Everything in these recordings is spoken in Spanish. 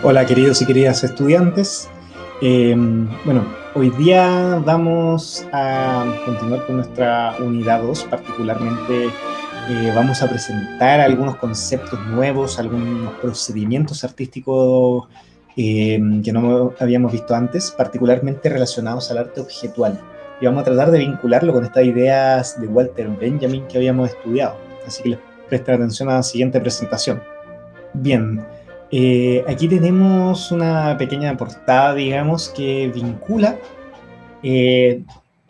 Hola queridos y queridas estudiantes. Bueno, hoy día vamos a continuar con nuestra unidad 2. Particularmente vamos a presentar algunos conceptos nuevos, algunos procedimientos artísticos que no habíamos visto antes, particularmente relacionados al arte objetual. Y vamos a tratar de vincularlo con estas ideas de Walter Benjamin que habíamos estudiado. Así que les presten atención a la siguiente presentación. Bien, aquí tenemos una pequeña portada, digamos, que vincula eh,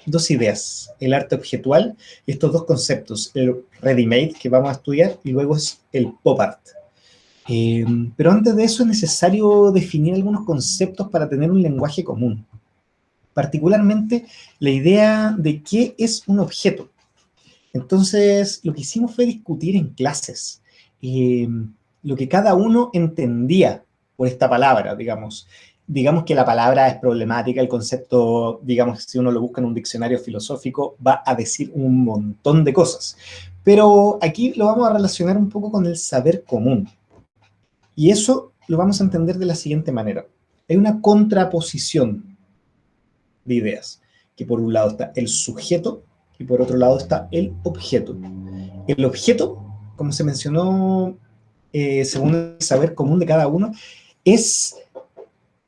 dos ideas, el arte objetual y estos dos conceptos, el ready-made que vamos a estudiar y luego es el pop art. Eh, pero antes de eso es necesario definir algunos conceptos para tener un lenguaje común, particularmente la idea de qué es un objeto. Entonces, lo que hicimos fue discutir en clases eh, lo que cada uno entendía por esta palabra, digamos. Digamos que la palabra es problemática, el concepto, digamos, si uno lo busca en un diccionario filosófico, va a decir un montón de cosas. Pero aquí lo vamos a relacionar un poco con el saber común. Y eso lo vamos a entender de la siguiente manera. Hay una contraposición de ideas, que por un lado está el sujeto y por otro lado está el objeto. El objeto, como se mencionó, según el saber común de cada uno, es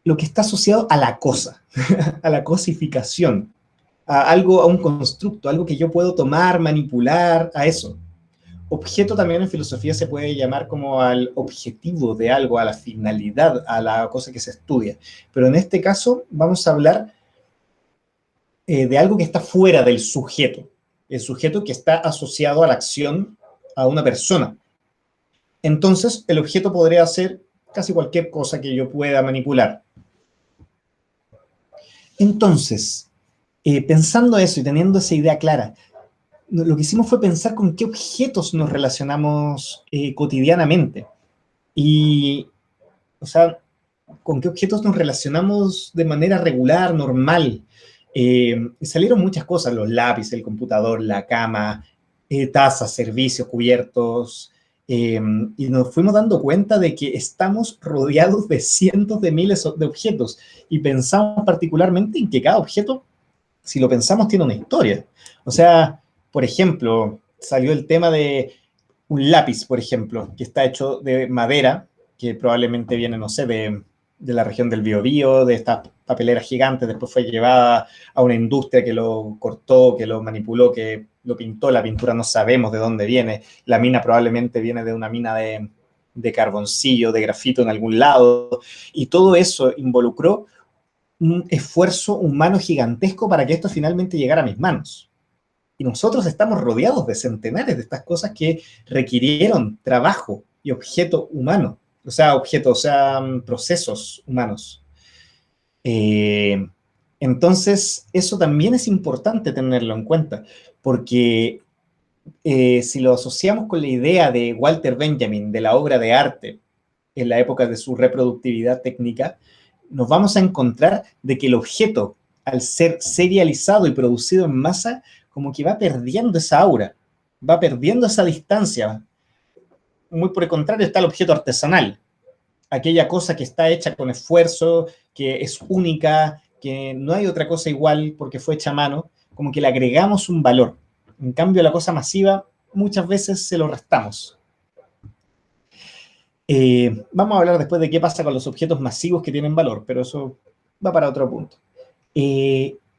lo que está asociado a la cosa, a la cosificación, a algo, a un constructo, algo que yo puedo tomar, manipular, a eso. Objeto también en filosofía se puede llamar como al objetivo de algo, a la finalidad, a la cosa que se estudia. Pero en este caso vamos a hablar de algo que está fuera del sujeto, el sujeto que está asociado a la acción a una persona. Entonces, el objeto podría ser casi cualquier cosa que yo pueda manipular. Entonces, pensando eso y teniendo esa idea clara, lo que hicimos fue pensar con qué objetos nos relacionamos cotidianamente. Y, o sea, con qué objetos nos relacionamos de manera regular, normal. Salieron muchas cosas, los lápices, el computador, la cama, tazas, servicios, cubiertos, y nos fuimos dando cuenta de que estamos rodeados de cientos de miles de objetos y pensamos particularmente en que cada objeto, si lo pensamos, tiene una historia. O sea, por ejemplo, salió el tema de un lápiz, por ejemplo, que está hecho de madera, que probablemente viene, no sé, de la región del Biobío, de estas papeleras gigantes, después fue llevada a una industria que lo cortó, que lo manipuló, que lo pintó, la pintura no sabemos de dónde viene, la mina probablemente viene de una mina de carboncillo, de grafito en algún lado, y todo eso involucró un esfuerzo humano gigantesco para que esto finalmente llegara a mis manos. Y nosotros estamos rodeados de centenares de estas cosas que requirieron trabajo y objeto humano, o sea, procesos humanos. Eh, entonces, eso también es importante tenerlo en cuenta, porque si lo asociamos con la idea de Walter Benjamin, de la obra de arte, en la época de su reproductividad técnica, nos vamos a encontrar de que el objeto, al ser serializado y producido en masa, como que va perdiendo esa aura, va perdiendo esa distancia. Muy por el contrario está el objeto artesanal, aquella cosa que está hecha con esfuerzo, que es única, que no hay otra cosa igual porque fue hecha a mano, como que le agregamos un valor. En cambio, la cosa masiva muchas veces se lo restamos. Vamos a hablar después de qué pasa con los objetos masivos que tienen valor, pero eso va para otro punto.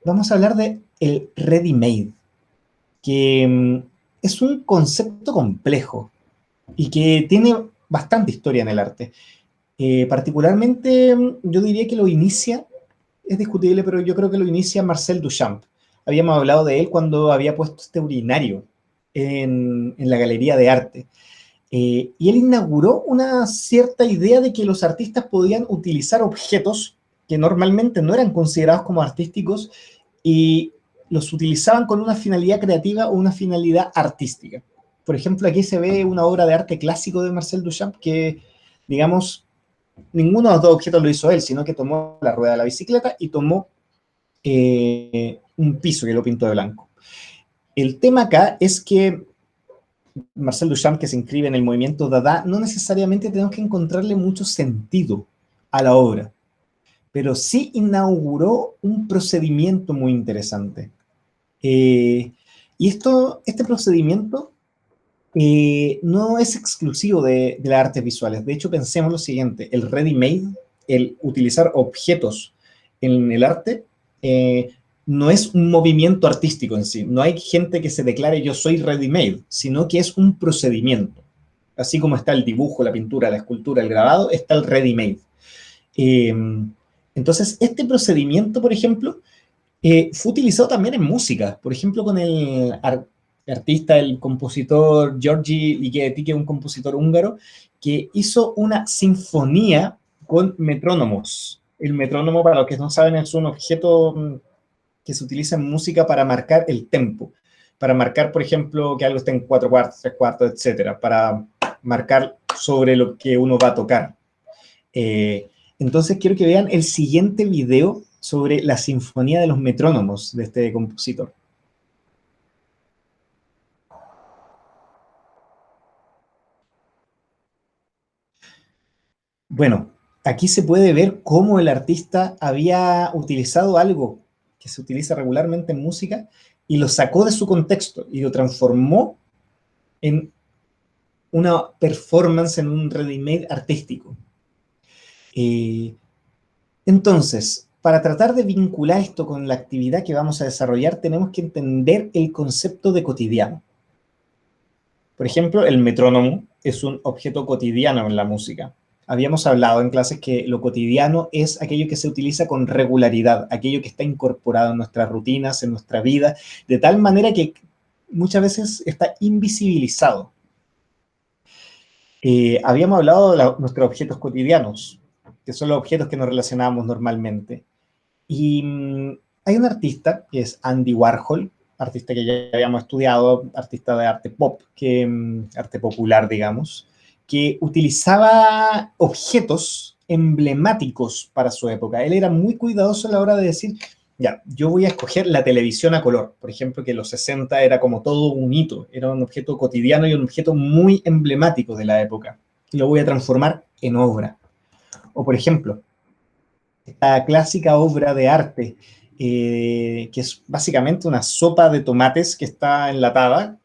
Vamos a hablar de el ready-made, que es un concepto complejo y que tiene bastante historia en el arte. Particularmente, yo diría que lo inicia, es discutible, pero yo creo que lo inicia Marcel Duchamp. Habíamos hablado de él cuando había puesto este urinario en la galería de arte. Y él inauguró una cierta idea de que los artistas podían utilizar objetos que normalmente no eran considerados como artísticos y los utilizaban con una finalidad creativa o una finalidad artística. Por ejemplo, aquí se ve una obra de arte clásico de Marcel Duchamp que, digamos, ninguno de los dos objetos lo hizo él, sino que tomó la rueda de la bicicleta y tomó un piso que lo pintó de blanco. El tema acá es que Marcel Duchamp, que se inscribe en el movimiento Dada, no necesariamente tenemos que encontrarle mucho sentido a la obra, pero sí inauguró un procedimiento muy interesante. Y este procedimiento no es exclusivo de las artes visuales. De hecho, pensemos lo siguiente, el ready-made, el utilizar objetos en el arte, no es un movimiento artístico en sí. No hay gente que se declare yo soy ready-made, sino que es un procedimiento. Así como está el dibujo, la pintura, la escultura, el grabado, está el ready-made. Eh, entonces, este procedimiento, por ejemplo, fue utilizado también en música, por ejemplo, con el artista, el compositor György Ligeti, que es un compositor húngaro, que hizo una sinfonía con metrónomos. El metrónomo, para los que no saben, es un objeto que se utiliza en música para marcar el tempo, para marcar, por ejemplo, que algo esté en 4/4, 3/4, etcétera, para marcar sobre lo que uno va a tocar. Entonces quiero que vean el siguiente video sobre la Sinfonía de los Metrónomos de este compositor. Bueno, aquí se puede ver cómo el artista había utilizado algo que se utiliza regularmente en música y lo sacó de su contexto y lo transformó en una performance, en un ready-made artístico. Entonces, para tratar de vincular esto con la actividad que vamos a desarrollar, tenemos que entender el concepto de cotidiano. Por ejemplo, el metrónomo es un objeto cotidiano en la música. Habíamos hablado en clases que lo cotidiano es aquello que se utiliza con regularidad, aquello que está incorporado en nuestras rutinas, en nuestra vida, de tal manera que muchas veces está invisibilizado. Habíamos hablado de nuestros objetos cotidianos, que son los objetos que nos relacionamos normalmente. Y hay un artista, que es Andy Warhol, artista que ya habíamos estudiado, artista de arte pop, arte popular, digamos, que utilizaba objetos emblemáticos para su época. Él era muy cuidadoso a la hora de decir, ya, yo voy a escoger la televisión a color. Por ejemplo, que en los 60 era como todo un hito, era un objeto cotidiano y un objeto muy emblemático de la época. Y lo voy a transformar en obra. O por ejemplo, esta clásica obra de arte, que es básicamente una sopa de tomates que está enlatada,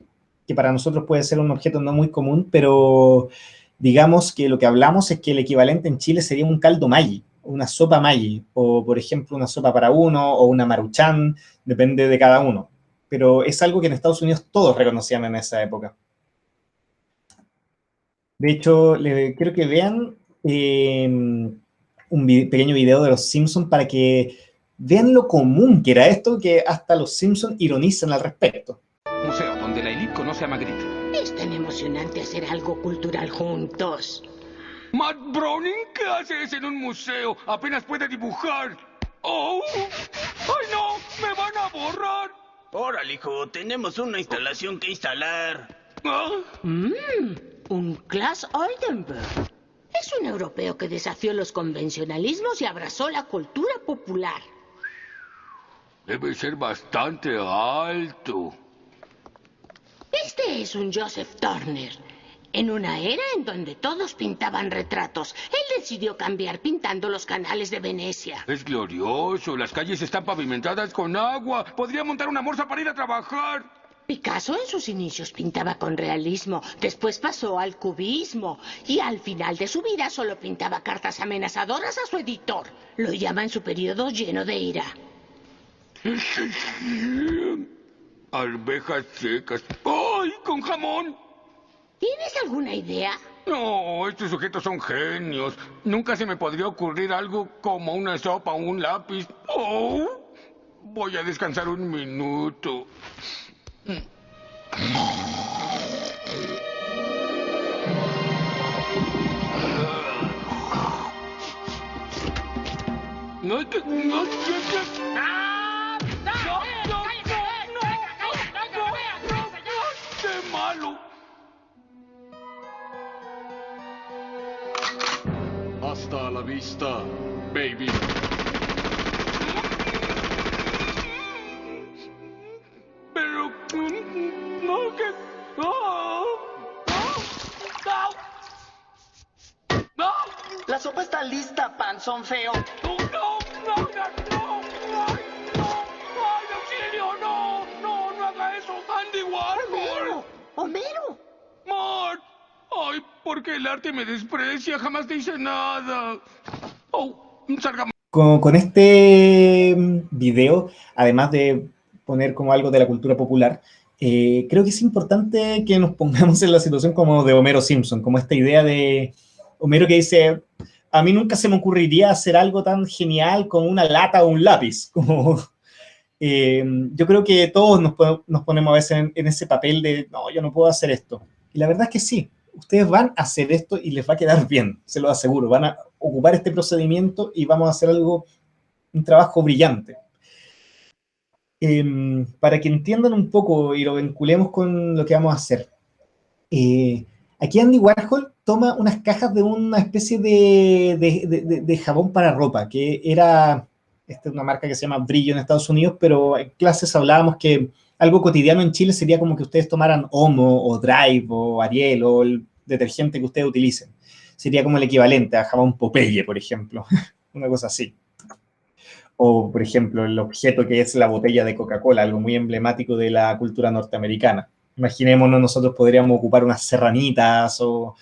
que para nosotros puede ser un objeto no muy común, pero digamos que lo que hablamos es que el equivalente en Chile sería un caldo Maggi, una sopa Maggi, o por ejemplo una sopa para uno, o una Maruchan, depende de cada uno. Pero es algo que en Estados Unidos todos reconocían en esa época. De hecho, quiero que vean un pequeño video de los Simpsons para que vean lo común que era esto, que hasta los Simpsons ironizan al respecto. Museo donde la élite conoce a Magritte. Es tan emocionante hacer algo cultural juntos. Matt Browning, ¿qué haces en un museo? Apenas puede dibujar. ¡Oh! ¡Ay, no! ¡Me van a borrar! Órale, hijo, tenemos una instalación que instalar. ¿Ah? Un Klaas Oldenburg. Es un europeo que desafió los convencionalismos y abrazó la cultura popular. Debe ser bastante alto. Este es un Joseph Turner. En una era en donde todos pintaban retratos, él decidió cambiar pintando los canales de Venecia. Es glorioso. Las calles están pavimentadas con agua. Podría montar una morsa para ir a trabajar. Picasso en sus inicios pintaba con realismo, después pasó al cubismo y al final de su vida solo pintaba cartas amenazadoras a su editor. Lo llama en su periodo lleno de ira. Arvejas secas. ¡Ay, con jamón! ¿Tienes alguna idea? No, estos sujetos son genios. Nunca se me podría ocurrir algo como una sopa o un lápiz. Oh, voy a descansar un minuto. No, ¡qué malo! Hasta la vista, baby. Pero no, que no, no, no, no. La sopa está lista, panzón feo. ¡No, no, no, no, no! ¡Ay, no! ¡Ay, auxilio! ¡No! ¡No, no haga eso! ¡Andy Warhol! ¡Homero! ¡Mort! ¡Ay, porque el arte me desprecia! ¡Jamás te hice nada! ¡Oh! ¡Salgamos! Con este video, además de poner como algo de la cultura popular, creo que es importante que nos pongamos en la situación como de Homero Simpson, como esta idea de Homero que dice, a mí nunca se me ocurriría hacer algo tan genial como una lata o un lápiz. Como, yo creo que todos nos ponemos a veces en ese papel de, no, yo no puedo hacer esto. Y la verdad es que sí, ustedes van a hacer esto y les va a quedar bien, se lo aseguro. Van a ocupar este procedimiento y vamos a hacer un trabajo brillante. Para que entiendan un poco y lo vinculemos con lo que vamos a hacer. Aquí Andy Warhol toma unas cajas de una especie de jabón para ropa, que era, esta es una marca que se llama Brillo en Estados Unidos, pero en clases hablábamos que algo cotidiano en Chile sería como que ustedes tomaran Omo, o Drive, o Ariel, o el detergente que ustedes utilicen. Sería como el equivalente a jabón Popeye, por ejemplo, una cosa así. O, por ejemplo, el objeto que es la botella de Coca-Cola, algo muy emblemático de la cultura norteamericana. Imaginémonos, nosotros podríamos ocupar unas serranitas o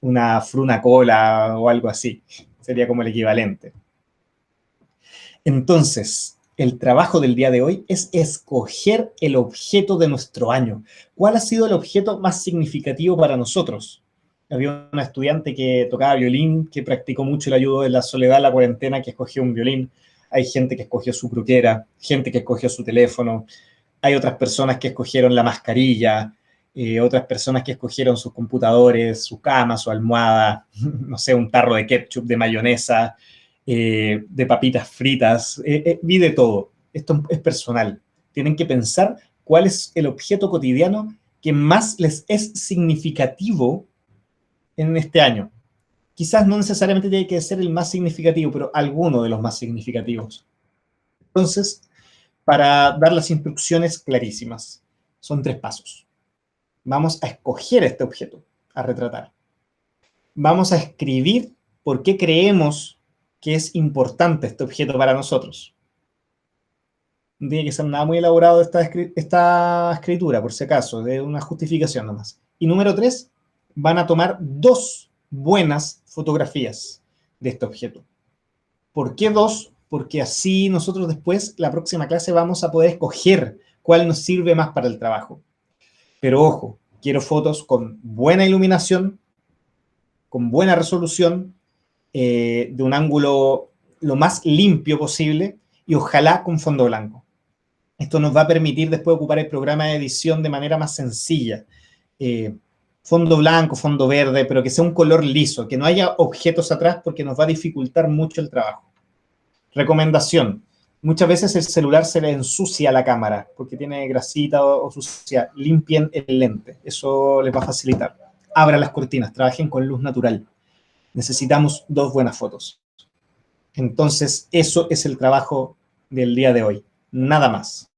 una fruna cola o algo así. Sería como el equivalente. Entonces, el trabajo del día de hoy es escoger el objeto de nuestro año. ¿Cuál ha sido el objeto más significativo para nosotros? Había una estudiante que tocaba violín, que practicó mucho el ayudo de la soledad, la cuarentena, que escogió un violín. Hay gente que escogió su croquera, gente que escogió su teléfono. Hay otras personas que escogieron la mascarilla, otras personas que escogieron sus computadores, su cama, su almohada, no sé, un tarro de ketchup, de mayonesa, de papitas fritas. Vi de todo. Esto es personal. Tienen que pensar cuál es el objeto cotidiano que más les es significativo en este año. Quizás no necesariamente tiene que ser el más significativo, pero alguno de los más significativos. Entonces, para dar las instrucciones clarísimas, son 3 pasos. Vamos a escoger este objeto, a retratar. Vamos a escribir por qué creemos que es importante este objeto para nosotros. No tiene que ser nada muy elaborado esta escritura, por si acaso, de una justificación nomás. Y número 3, van a tomar 2 buenas fotografías de este objeto. ¿Por qué 2? Porque así nosotros después, la próxima clase, vamos a poder escoger cuál nos sirve más para el trabajo. Pero ojo, quiero fotos con buena iluminación, con buena resolución, de un ángulo lo más limpio posible y ojalá con fondo blanco. Esto nos va a permitir después ocupar el programa de edición de manera más sencilla. Fondo blanco, fondo verde, pero que sea un color liso, que no haya objetos atrás porque nos va a dificultar mucho el trabajo. Recomendación, muchas veces el celular se le ensucia a la cámara porque tiene grasita o suciedad. Limpien el lente, eso les va a facilitar. Abran las cortinas, trabajen con luz natural. Necesitamos 2 buenas fotos. Entonces, eso es el trabajo del día de hoy. Nada más.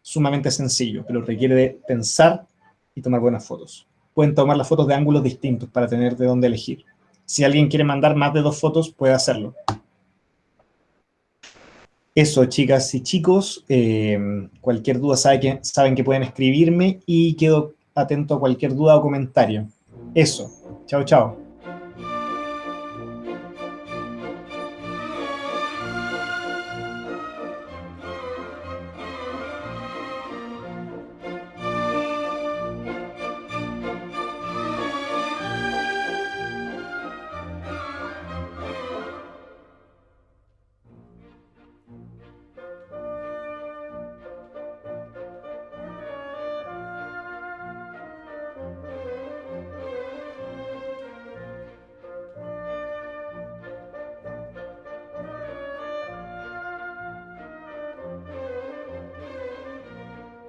Sumamente sencillo, pero requiere de pensar y tomar buenas fotos. Pueden tomar las fotos de ángulos distintos para tener de dónde elegir. Si alguien quiere mandar más de 2 fotos, puede hacerlo. Eso, chicas y chicos. Cualquier duda saben que pueden escribirme y quedo atento a cualquier duda o comentario. Eso. Chao, chao.